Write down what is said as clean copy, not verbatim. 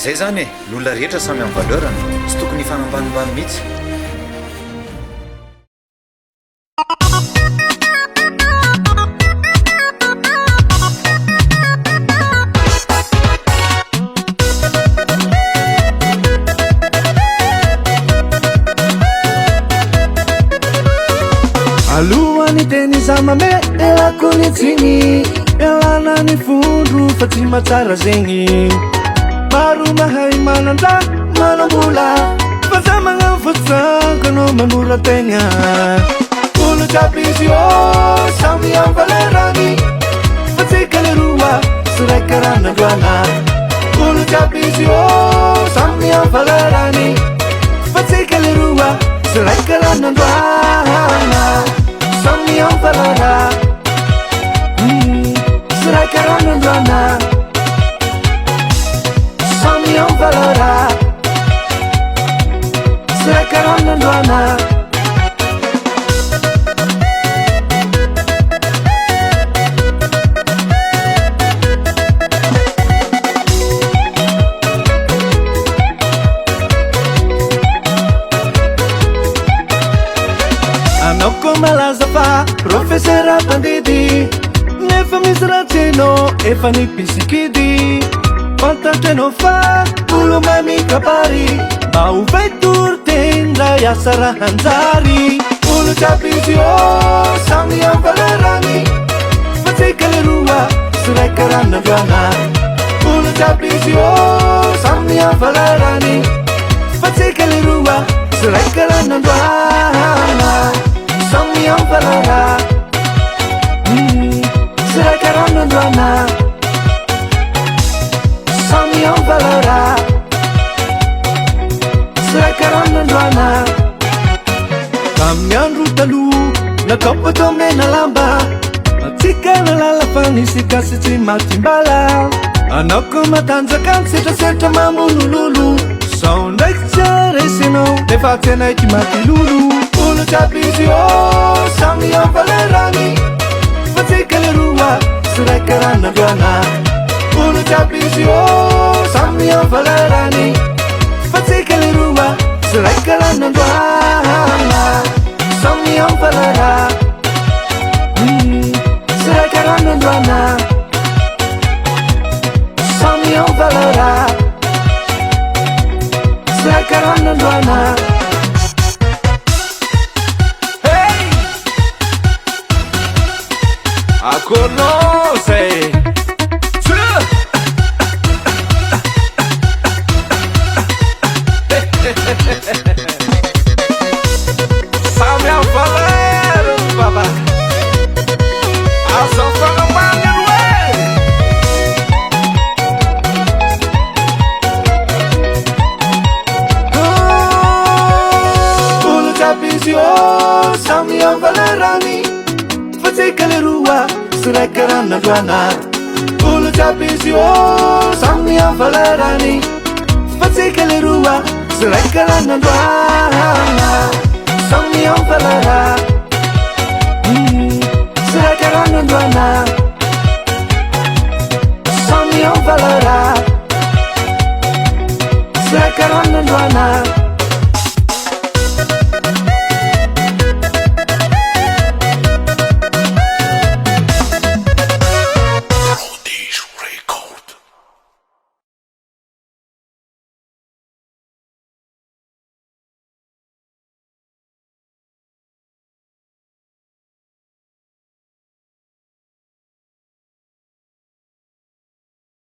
zay zany e lolona rehetra samy amin'ny valeurany sy tokony hifanambanimbany mihitsy. alohany teny zamame elako nitsiny elana ny fondro fa tsy matsara zegny maro mahay manandra manambola fa za magnano fotsangano manora tegna olo jiaby izy ô samy amin'ny valerany fa tsika le roa sy raika ranandroana olo jiaby izy ô samy amin'ny valerany fa tsika le roa sy raika ranandroana samy amin'ny valera sy raika ranandroana samy amin'ny valera sy raika ranandroana anako malaza fa profesera pandidi nefa misy ratseno efa nipisikidy fantatreno fa olo mamikapary mba ovay torotendra iasa rahanjary olo jiaby izy ô samy amin'ny valerany fa tsika le roa sy raika ranandroana olo jiaby izy ô samy amin'ny valerany fa tsika le roa sy raika ranandroana samy amin'ny valera sy raika ranandroana samy amin'ny valera sy raika ranandroana tamin'ny andro taloha nakaopatao mena lamba atsika nalala fa nisika sy tsy matimbala anako matanjaka nisetrasetra mamonololo sao ndraiky tsy aresinao nefa tsy anaiky matilolo olo jiaby izy ô samy amin'ny valerany fa tsika le roa sy raika ranandroana olo jiaby izy ô samy amin'ny valerany fa tsika le roa sy raika ranandroana samy amin'ny valera sy raika ranandroana samy amin'ny valera sy raika ranandroana conoce samy amin'ny valera baba azo fanamangany hoe olo jiaby izy ô samy amin'ny valerany fa tsika le roa sy raika ranandroana olo jiaby izy ô samy amin'ny valerany fa tsika le roa sy raika ranandroana samy amin'ny valera sy raika ranandroana samy amin'ny valera sy raika ranandroana